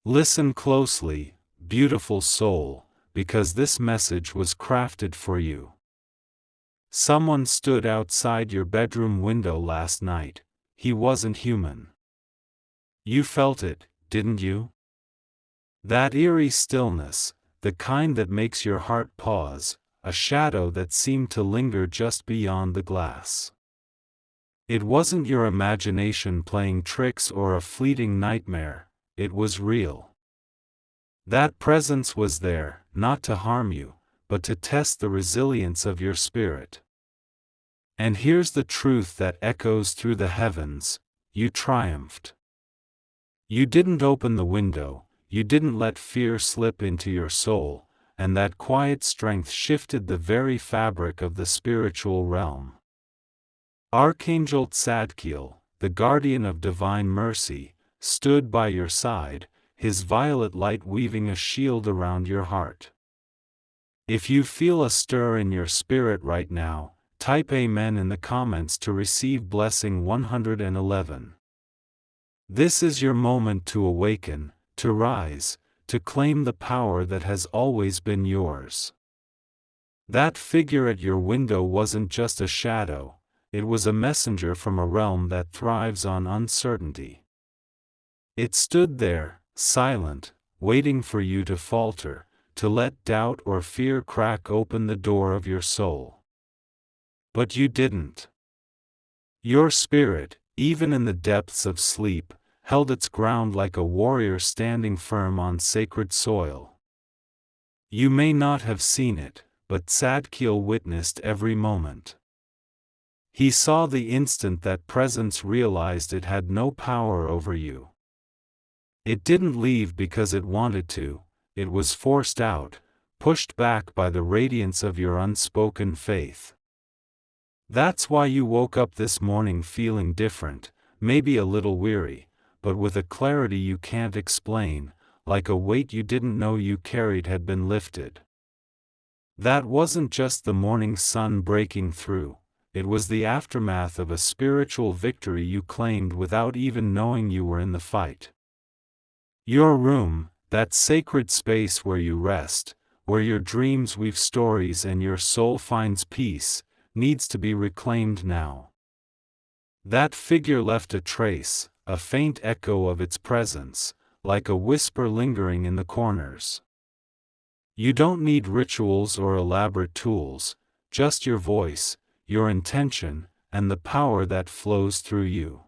Listen closely, beautiful soul, because this message was crafted for you. Someone stood outside your bedroom window last night. He wasn't human. You felt it, didn't you? That eerie stillness, the kind that makes your heart pause, a shadow that seemed to linger just beyond the glass. It wasn't your imagination playing tricks or a fleeting nightmare, it was real. That presence was there, not to harm you, but to test the resilience of your spirit. And here's the truth that echoes through the heavens: you triumphed. You didn't open the window, you didn't let fear slip into your soul, and that quiet strength shifted the very fabric of the spiritual realm. Archangel Tzadkiel, the guardian of divine mercy, stood by your side, his violet light weaving a shield around your heart. If you feel a stir in your spirit right now, type Amen in the comments to receive blessing 111. This is your moment to awaken, to rise, to claim the power that has always been yours. That figure at your window wasn't just a shadow, it was a messenger from a realm that thrives on uncertainty. It stood there, silent, waiting for you to falter, to let doubt or fear crack open the door of your soul. But you didn't. Your spirit, even in the depths of sleep, held its ground like a warrior standing firm on sacred soil. You may not have seen it, but Tzadkiel witnessed every moment. He saw the instant that presence realized it had no power over you. It didn't leave because it wanted to, it was forced out, pushed back by the radiance of your unspoken faith. That's why you woke up this morning feeling different, maybe a little weary, but with a clarity you can't explain, like a weight you didn't know you carried had been lifted. That wasn't just the morning sun breaking through, it was the aftermath of a spiritual victory you claimed without even knowing you were in the fight. Your room, that sacred space where you rest, where your dreams weave stories and your soul finds peace, needs to be reclaimed now. That figure left a trace, a faint echo of its presence, like a whisper lingering in the corners. You don't need rituals or elaborate tools, just your voice, your intention, and the power that flows through you.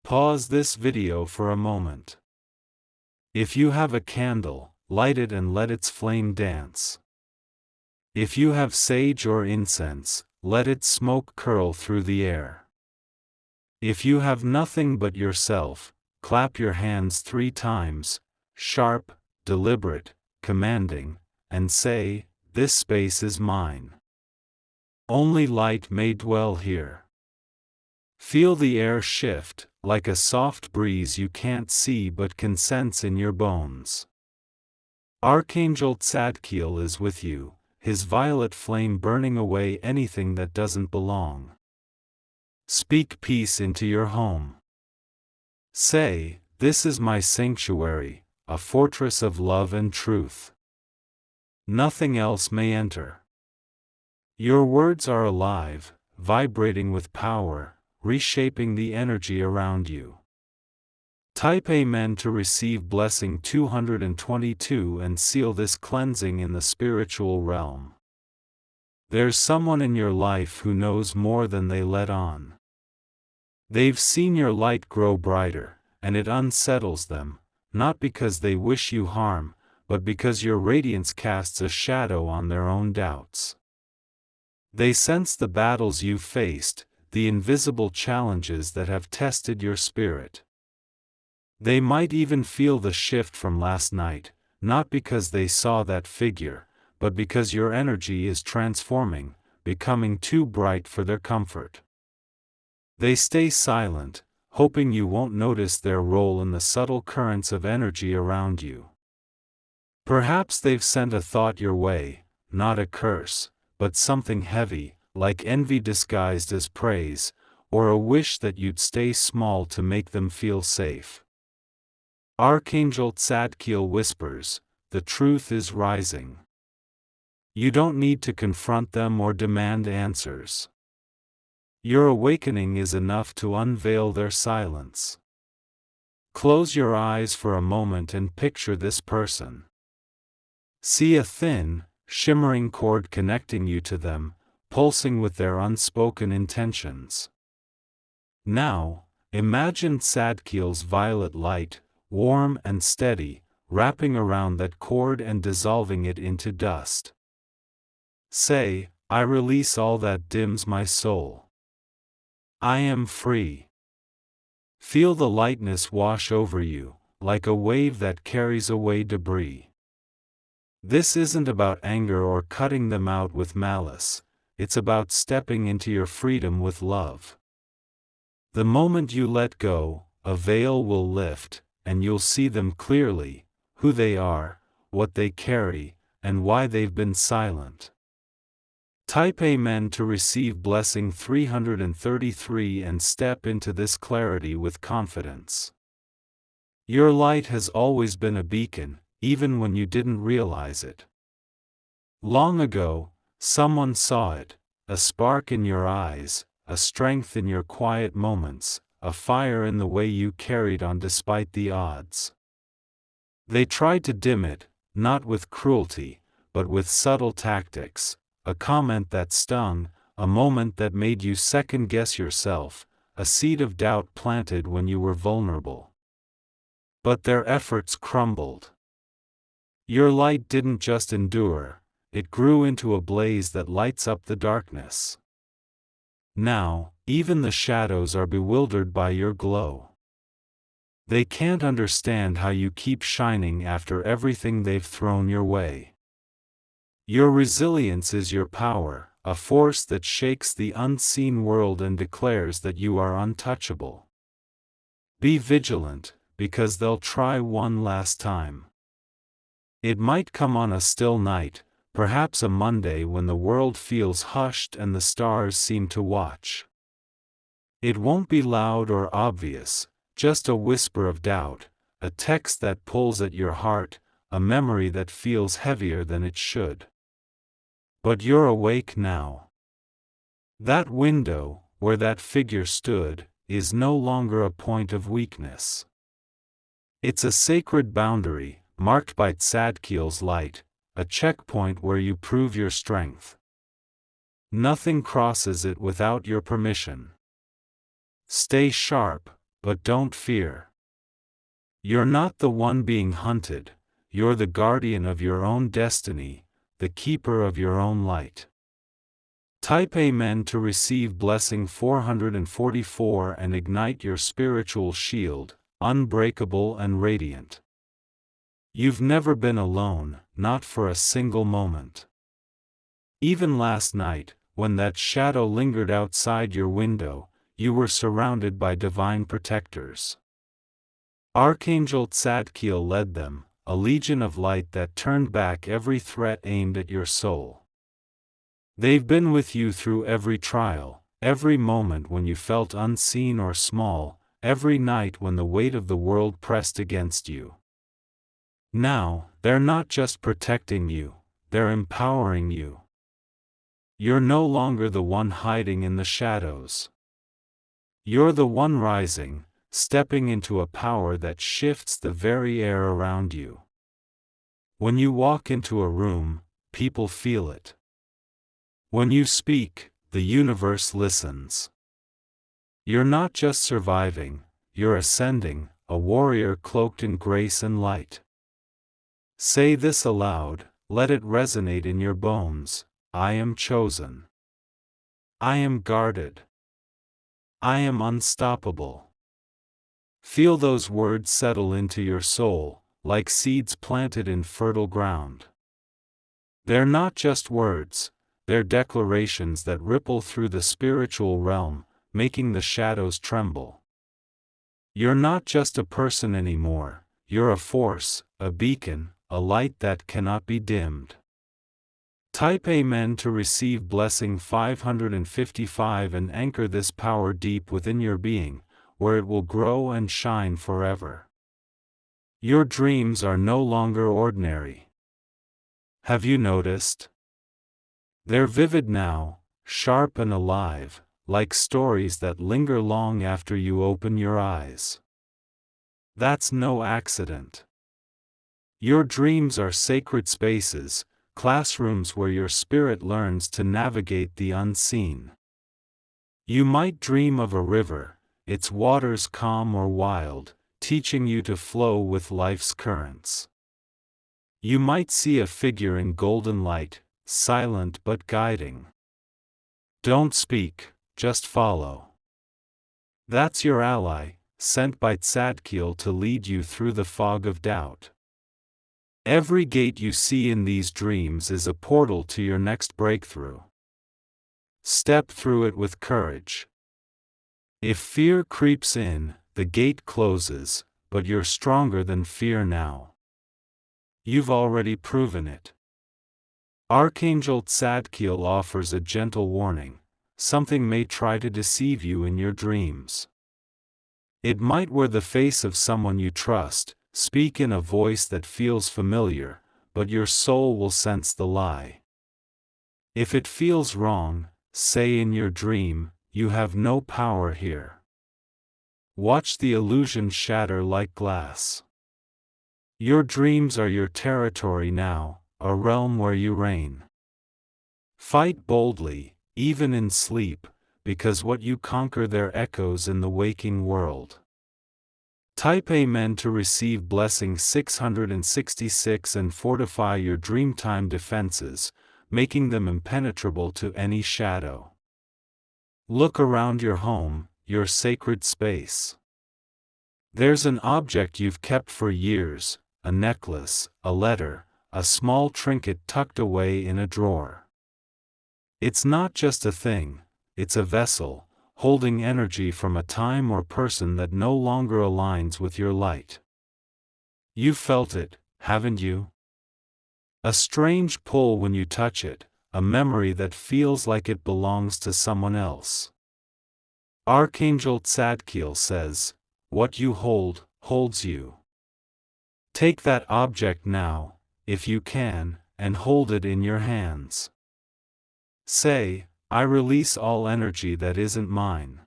Pause this video for a moment. If you have a candle, light it and let its flame dance. If you have sage or incense, let its smoke curl through the air. If you have nothing but yourself, clap your hands 3 times, sharp, deliberate, commanding, and say, "This space is mine. Only light may dwell here." Feel the air shift, like a soft breeze you can't see but can sense in your bones. Archangel Tzadkiel is with you, his violet flame burning away anything that doesn't belong. Speak peace into your home. Say, "This is my sanctuary, a fortress of love and truth. Nothing else may enter." Your words are alive, vibrating with power, reshaping the energy around you. Type Amen to receive blessing 222 and seal this cleansing in the spiritual realm. There's someone in your life who knows more than they let on. They've seen your light grow brighter, and it unsettles them, not because they wish you harm, but because your radiance casts a shadow on their own doubts. They sense the battles you've faced, the invisible challenges that have tested your spirit. They might even feel the shift from last night, not because they saw that figure, but because your energy is transforming, becoming too bright for their comfort. They stay silent, hoping you won't notice their role in the subtle currents of energy around you. Perhaps they've sent a thought your way, not a curse, but something heavy, like envy disguised as praise, or a wish that you'd stay small to make them feel safe. Archangel Tzadkiel whispers, the truth is rising. You don't need to confront them or demand answers. Your awakening is enough to unveil their silence. Close your eyes for a moment and picture this person. See a thin, shimmering cord connecting you to them, pulsing with their unspoken intentions. Now, imagine Tzadkiel's violet light, warm and steady, wrapping around that cord and dissolving it into dust. Say, I release all that dims my soul. I am free. Feel the lightness wash over you, like a wave that carries away debris. This isn't about anger or cutting them out with malice, it's about stepping into your freedom with love. The moment you let go, a veil will lift, and you'll see them clearly, who they are, what they carry, and why they've been silent. Type Amen to receive blessing 333 and step into this clarity with confidence. Your light has always been a beacon, even when you didn't realize it. Long ago, someone saw it, a spark in your eyes, a strength in your quiet moments, a fire in the way you carried on despite the odds. They tried to dim it, not with cruelty, but with subtle tactics. A comment that stung, a moment that made you second-guess yourself, a seed of doubt planted when you were vulnerable. But their efforts crumbled. Your light didn't just endure, it grew into a blaze that lights up the darkness. Now, even the shadows are bewildered by your glow. They can't understand how you keep shining after everything they've thrown your way. Your resilience is your power, a force that shakes the unseen world and declares that you are untouchable. Be vigilant, because they'll try one last time. It might come on a still night, perhaps a Monday when the world feels hushed and the stars seem to watch. It won't be loud or obvious, just a whisper of doubt, a text that pulls at your heart, a memory that feels heavier than it should. But you're awake now. That window, where that figure stood, is no longer a point of weakness. It's a sacred boundary, marked by Tzadkiel's light, a checkpoint where you prove your strength. Nothing crosses it without your permission. Stay sharp, but don't fear. You're not the one being hunted, you're the guardian of your own destiny, the keeper of your own light. Type Amen to receive blessing 444 and ignite your spiritual shield, unbreakable and radiant. You've never been alone, not for a single moment. Even last night, when that shadow lingered outside your window, you were surrounded by divine protectors. Archangel Tzadkiel led them, a legion of light that turned back every threat aimed at your soul. They've been with you through every trial, every moment when you felt unseen or small, every night when the weight of the world pressed against you. Now, they're not just protecting you, they're empowering you. You're no longer the one hiding in the shadows. You're the one rising, stepping into a power that shifts the very air around you. When you walk into a room, people feel it. When you speak, the universe listens. You're not just surviving, you're ascending, a warrior cloaked in grace and light. Say this aloud, let it resonate in your bones: I am chosen. I am guarded. I am unstoppable. Feel those words settle into your soul, like seeds planted in fertile ground. They're not just words, they're declarations that ripple through the spiritual realm, making the shadows tremble. You're not just a person anymore, you're a force, a beacon, a light that cannot be dimmed. Type Amen to receive blessing 555 and anchor this power deep within your being, where it will grow and shine forever. Your dreams are no longer ordinary. Have you noticed? They're vivid now, sharp and alive, like stories that linger long after you open your eyes. That's no accident. Your dreams are sacred spaces, classrooms where your spirit learns to navigate the unseen. You might dream of a river, its waters calm or wild, teaching you to flow with life's currents. You might see a figure in golden light, silent but guiding. Don't speak, just follow. That's your ally, sent by Tzadkiel to lead you through the fog of doubt. Every gate you see in these dreams is a portal to your next breakthrough. Step through it with courage. If fear creeps in, the gate closes, but you're stronger than fear now. You've already proven it. Archangel Tzadkiel offers a gentle warning: something may try to deceive you in your dreams. It might wear the face of someone you trust, speak in a voice that feels familiar, but your soul will sense the lie. If it feels wrong, say in your dream, "You have no power here." Watch the illusion shatter like glass. Your dreams are your territory now, a realm where you reign. Fight boldly, even in sleep, because what you conquer there echoes in the waking world. Type Amen to receive blessing 666 and fortify your dreamtime defenses, making them impenetrable to any shadow. Look around your home, your sacred space. There's an object you've kept for years, a necklace, a letter, a small trinket tucked away in a drawer. It's not just a thing, it's a vessel, holding energy from a time or person that no longer aligns with your light. You've felt it, haven't you? A strange pull when you touch it, a memory that feels like it belongs to someone else. Archangel Tzadkiel says, "What you hold, holds you." Take that object now, if you can, and hold it in your hands. Say, "I release all energy that isn't mine."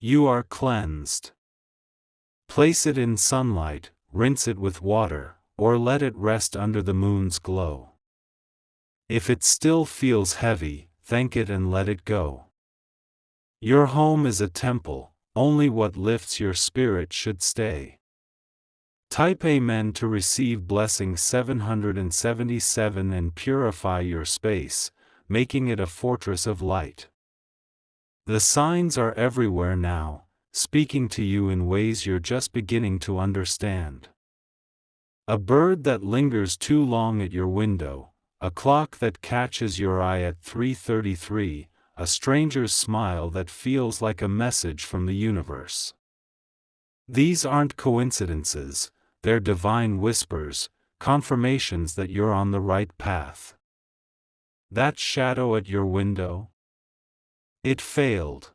You are cleansed. Place it in sunlight, rinse it with water, or let it rest under the moon's glow. If it still feels heavy, thank it and let it go. Your home is a temple, only what lifts your spirit should stay. Type Amen to receive blessing 777 and purify your space, making it a fortress of light. The signs are everywhere now, speaking to you in ways you're just beginning to understand. A bird that lingers too long at your window, a clock that catches your eye at 3:33, a stranger's smile that feels like a message from the universe. These aren't coincidences, they're divine whispers, confirmations that you're on the right path. That shadow at your window? It failed.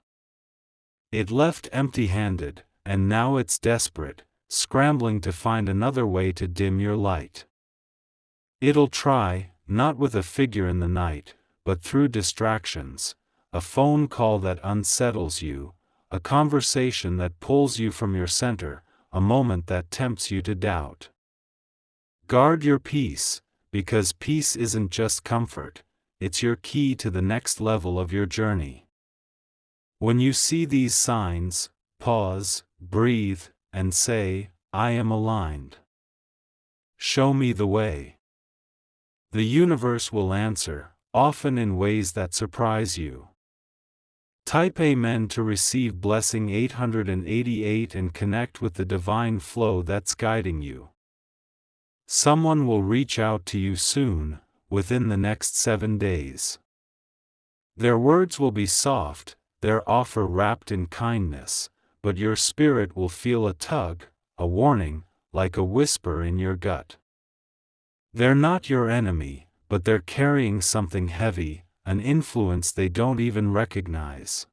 It left empty-handed, and now it's desperate, scrambling to find another way to dim your light. It'll try, not with a figure in the night, but through distractions, a phone call that unsettles you, a conversation that pulls you from your center, a moment that tempts you to doubt. Guard your peace, because peace isn't just comfort, it's your key to the next level of your journey. When you see these signs, pause, breathe, and say, "I am aligned. Show me the way." The universe will answer, often in ways that surprise you. Type Amen to receive blessing 888 and connect with the divine flow that's guiding you. Someone will reach out to you soon, within the next 7 days. Their words will be soft, their offer wrapped in kindness, but your spirit will feel a tug, a warning, like a whisper in your gut. They're not your enemy, but they're carrying something heavy, an influence they don't even recognize.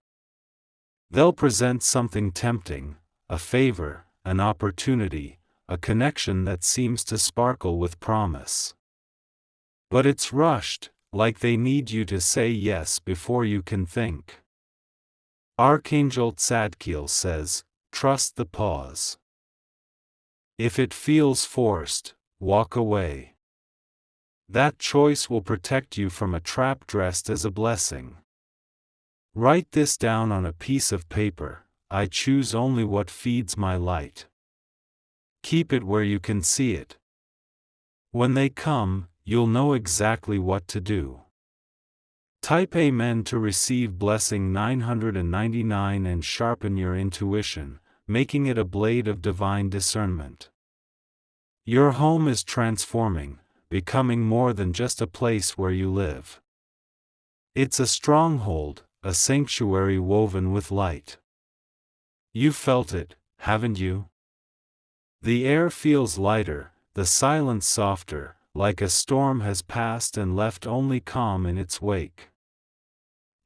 They'll present something tempting, a favor, an opportunity, a connection that seems to sparkle with promise. But it's rushed, like they need you to say yes before you can think. Archangel Tzadkiel says, trust the pause. If it feels forced, walk away. That choice will protect you from a trap dressed as a blessing. Write this down on a piece of paper: I choose only what feeds my light. Keep it where you can see it. When they come, you'll know exactly what to do. Type Amen to receive blessing 999 and sharpen your intuition, making it a blade of divine discernment. Your home is transforming, becoming more than just a place where you live. It's a stronghold, a sanctuary woven with light. You felt it, haven't you? The air feels lighter, the silence softer, like a storm has passed and left only calm in its wake.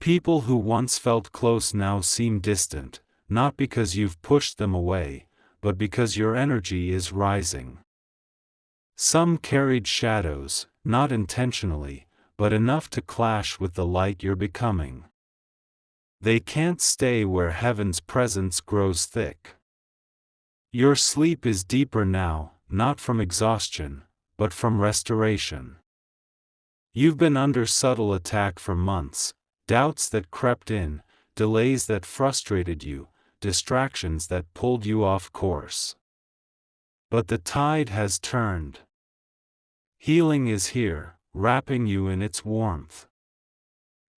People who once felt close now seem distant, not because you've pushed them away, but because your energy is rising. Some carried shadows, not intentionally, but enough to clash with the light you're becoming. They can't stay where heaven's presence grows thick. Your sleep is deeper now, not from exhaustion, but from restoration. You've been under subtle attack for months, doubts that crept in, delays that frustrated you, distractions that pulled you off course. But the tide has turned. Healing is here, wrapping you in its warmth.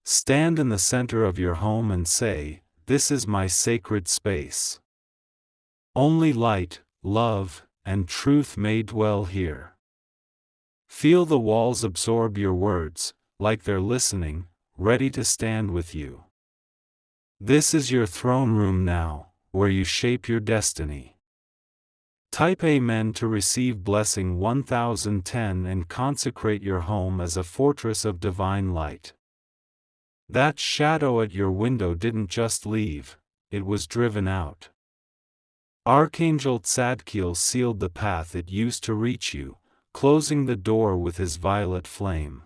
Stand in the center of your home and say, this is my sacred space. Only light, love, and truth may dwell here. Feel the walls absorb your words, like they're listening, ready to stand with you. This is your throne room now, where you shape your destiny. Type Amen to receive blessing 1010 and consecrate your home as a fortress of divine light. That shadow at your window didn't just leave, it was driven out. Archangel Tzadkiel sealed the path it used to reach you, closing the door with his violet flame.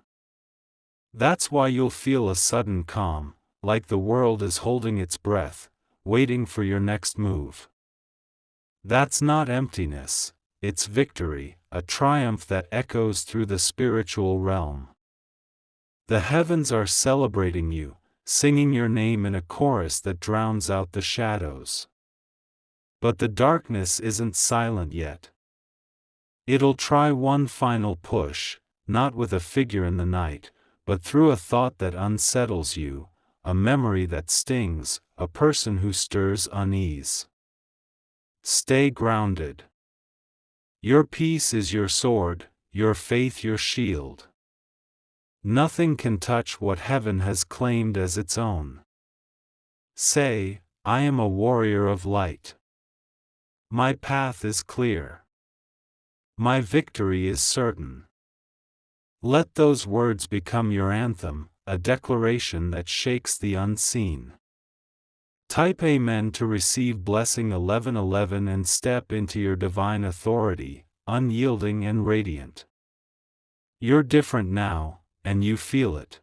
That's why you'll feel a sudden calm, like the world is holding its breath, waiting for your next move. That's not emptiness, it's victory, a triumph that echoes through the spiritual realm. The heavens are celebrating you, singing your name in a chorus that drowns out the shadows. But the darkness isn't silent yet. It'll try one final push, not with a figure in the night, but through a thought that unsettles you, a memory that stings, a person who stirs unease. Stay grounded. Your peace is your sword, your faith your shield. Nothing can touch what heaven has claimed as its own. Say, I am a warrior of light. My path is clear. My victory is certain. Let those words become your anthem, a declaration that shakes the unseen. Type Amen to receive blessing 1111 and step into your divine authority, unyielding and radiant. You're different now, and you feel it.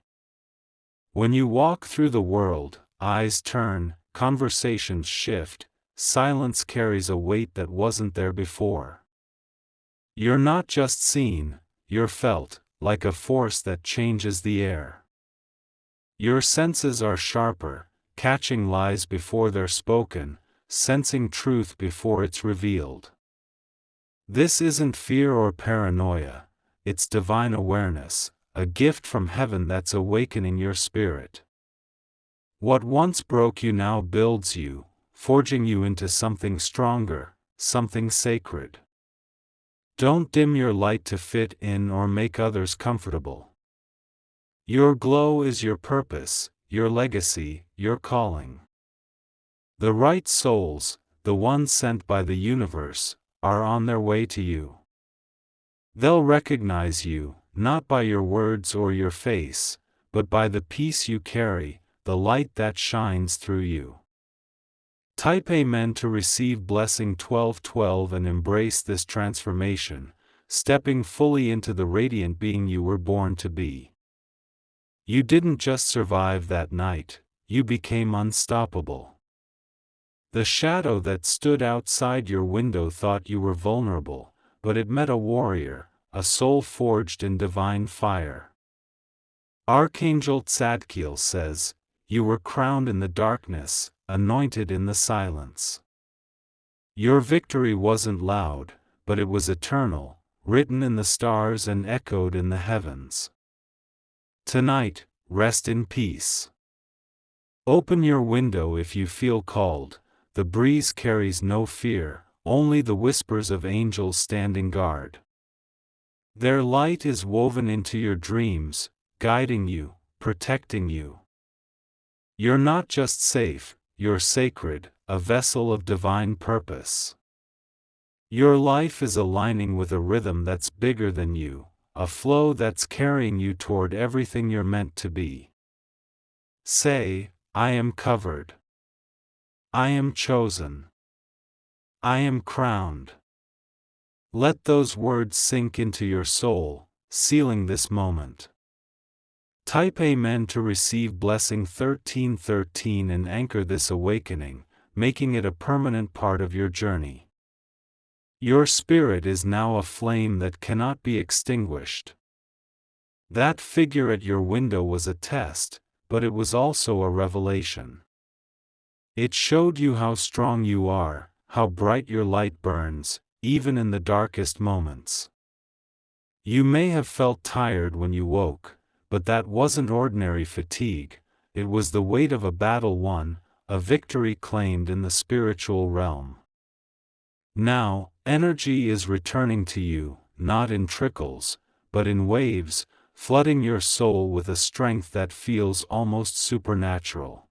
When you walk through the world, eyes turn, conversations shift, silence carries a weight that wasn't there before. You're not just seen, you're felt, like a force that changes the air. Your senses are sharper, catching lies before they're spoken, sensing truth before it's revealed. This isn't fear or paranoia, it's divine awareness, a gift from heaven that's awakening your spirit. What once broke you now builds you, forging you into something stronger, something sacred. Don't dim your light to fit in or make others comfortable. Your glow is your purpose, your legacy, your calling. The right souls, the ones sent by the universe, are on their way to you. They'll recognize you, not by your words or your face, but by the peace you carry, the light that shines through you. Type Amen to receive blessing 1212 and embrace this transformation, stepping fully into the radiant being you were born to be. You didn't just survive that night, you became unstoppable. The shadow that stood outside your window thought you were vulnerable, but it met a warrior, a soul forged in divine fire. Archangel Tzadkiel says, "You were crowned in the darkness, anointed in the silence." Your victory wasn't loud, but it was eternal, written in the stars and echoed in the heavens. Tonight, rest in peace. Open your window if you feel called. The breeze carries no fear, only the whispers of angels standing guard. Their light is woven into your dreams, guiding you, protecting you. You're not just safe, you're sacred, a vessel of divine purpose. Your life is aligning with a rhythm that's bigger than you, a flow that's carrying you toward everything you're meant to be. Say, I am covered. I am chosen. I am crowned. Let those words sink into your soul, sealing this moment. Type Amen to receive blessing 1313 and anchor this awakening, making it a permanent part of your journey. Your spirit is now a flame that cannot be extinguished. That figure at your window was a test, but it was also a revelation. It showed you how strong you are, how bright your light burns, even in the darkest moments. You may have felt tired when you woke, but that wasn't ordinary fatigue, it was the weight of a battle won, a victory claimed in the spiritual realm. Now, energy is returning to you, not in trickles, but in waves, flooding your soul with a strength that feels almost supernatural.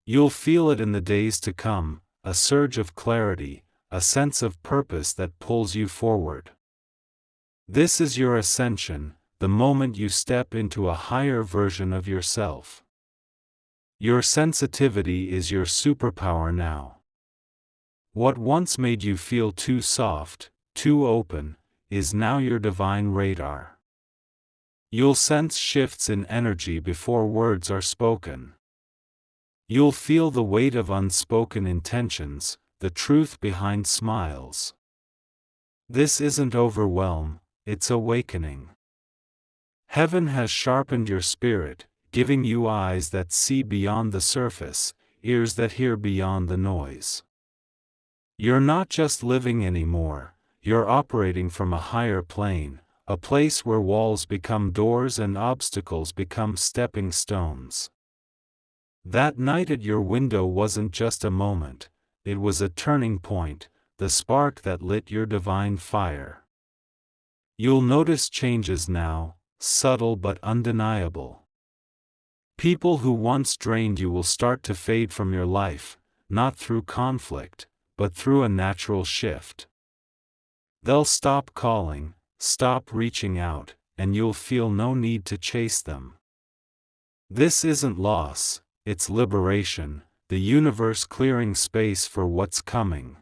You'll feel it in the days to come, a surge of clarity, a sense of purpose that pulls you forward. This is your ascension, the moment you step into a higher version of yourself. Your sensitivity is your superpower now. What once made you feel too soft, too open, is now your divine radar. You'll sense shifts in energy before words are spoken. You'll feel the weight of unspoken intentions, the truth behind smiles. This isn't overwhelm, it's awakening. Heaven has sharpened your spirit, giving you eyes that see beyond the surface, ears that hear beyond the noise. You're not just living anymore, you're operating from a higher plane, a place where walls become doors and obstacles become stepping stones. That night at your window wasn't just a moment, it was a turning point, the spark that lit your divine fire. You'll notice changes now, subtle but undeniable. People who once drained you will start to fade from your life, not through conflict, but through a natural shift. They'll stop calling, stop reaching out, and you'll feel no need to chase them. This isn't loss, it's liberation, the universe clearing space for what's coming.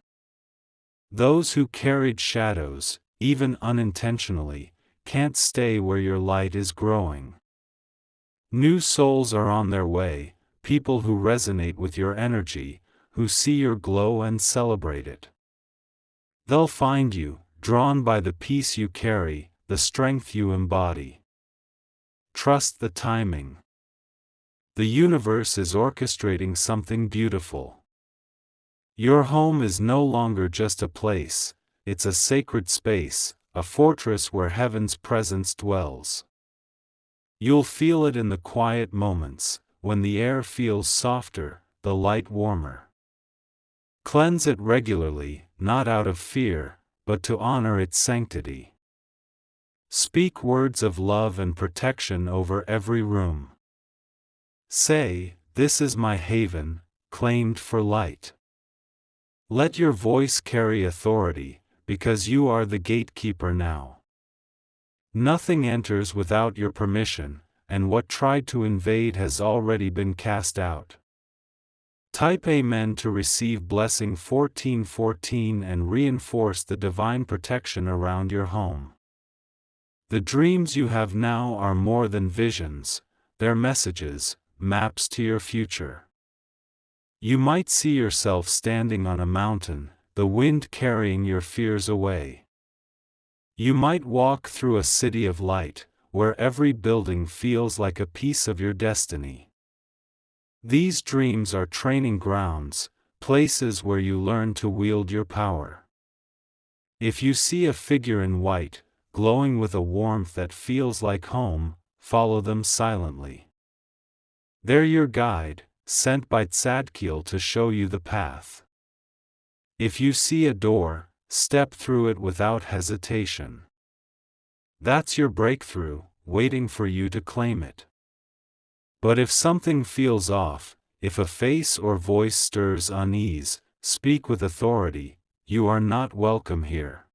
Those who carried shadows, even unintentionally, can't stay where your light is growing. New souls are on their way, people who resonate with your energy, who see your glow and celebrate it. They'll find you, drawn by the peace you carry, the strength you embody. Trust the timing. The universe is orchestrating something beautiful. Your home is no longer just a place, it's a sacred space, a fortress where heaven's presence dwells. You'll feel it in the quiet moments, when the air feels softer, the light warmer. Cleanse it regularly, not out of fear, but to honor its sanctity. Speak words of love and protection over every room. Say, "This is my haven, claimed for light." Let your voice carry authority, because you are the gatekeeper now. Nothing enters without your permission, and what tried to invade has already been cast out. Type Amen to receive blessing 1414 and reinforce the divine protection around your home. The dreams you have now are more than visions, they're messages, maps to your future. You might see yourself standing on a mountain, the wind carrying your fears away. You might walk through a city of light, where every building feels like a piece of your destiny. These dreams are training grounds, places where you learn to wield your power. If you see a figure in white, glowing with a warmth that feels like home, follow them silently. They're your guide, sent by Tzadkiel to show you the path. If you see a door, step through it without hesitation. That's your breakthrough, waiting for you to claim it. But if something feels off, if a face or voice stirs unease, speak with authority, you are not welcome here.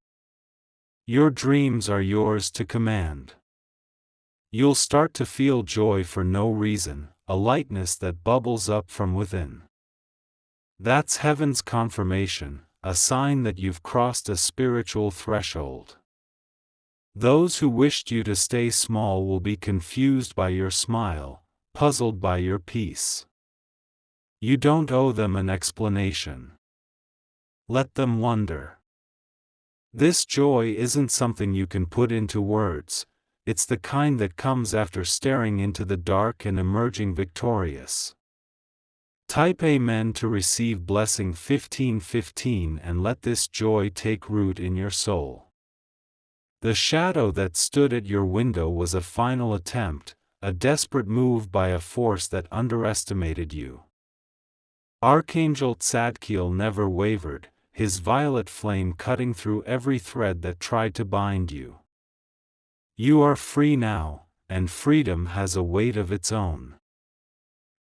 Your dreams are yours to command. You'll start to feel joy for no reason, a lightness that bubbles up from within. That's heaven's confirmation, a sign that you've crossed a spiritual threshold. Those who wished you to stay small will be confused by your smile, puzzled by your peace. You don't owe them an explanation. Let them wonder. This joy isn't something you can put into words, it's the kind that comes after staring into the dark and emerging victorious. Type Amen to receive blessing 1515 and let this joy take root in your soul. The shadow that stood at your window was a final attempt, a desperate move by a force that underestimated you. Archangel Tzadkiel never wavered, his violet flame cutting through every thread that tried to bind you. You are free now, and freedom has a weight of its own.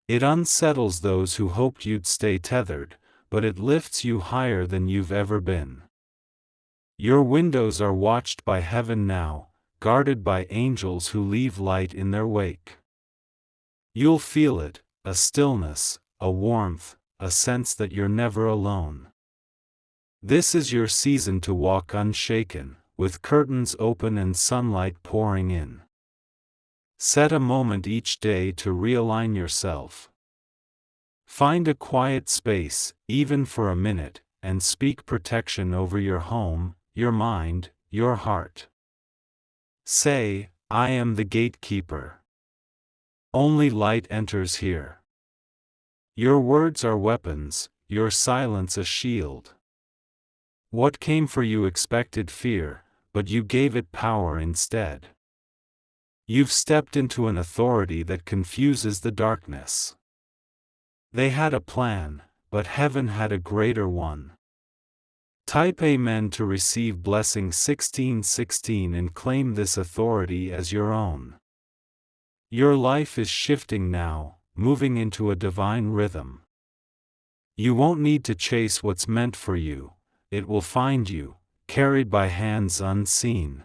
It unsettles those who hoped you'd stay tethered, but it lifts you higher than you've ever been. Your windows are watched by heaven now, guarded by angels who leave light in their wake. You'll feel it, a stillness, a warmth, a sense that you're never alone. This is your season to walk unshaken, with curtains open and sunlight pouring in. Set a moment each day to realign yourself. Find a quiet space, even for a minute, and speak protection over your home, your mind, your heart. Say, I am the gatekeeper. Only light enters here. Your words are weapons, your silence a shield. What came for you expected fear, but you gave it power instead. You've stepped into an authority that confuses the darkness. They had a plan, but heaven had a greater one. Type Amen to receive blessing 1616 and claim this authority as your own. Your life is shifting now, moving into a divine rhythm. You won't need to chase what's meant for you, it will find you, carried by hands unseen.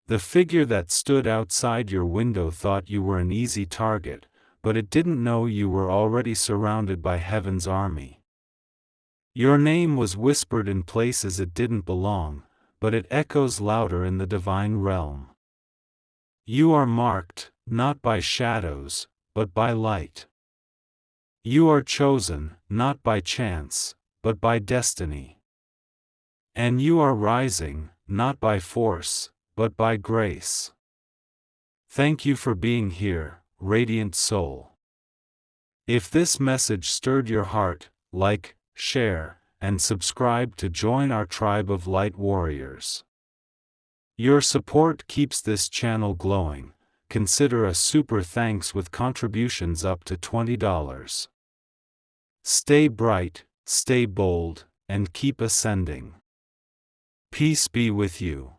The figure that stood outside your window thought you were an easy target, but it didn't know you were already surrounded by heaven's army. Your name was whispered in places it didn't belong, but it echoes louder in the divine realm. You are marked, not by shadows, but by light. You are chosen, not by chance, but by destiny. And you are rising, not by force, but by grace. Thank you for being here, radiant soul. If this message stirred your heart, like, share, and subscribe to join our tribe of light warriors. Your support keeps this channel glowing. Consider a super thanks with contributions up to $20. Stay bright, stay bold, and keep ascending. Peace be with you.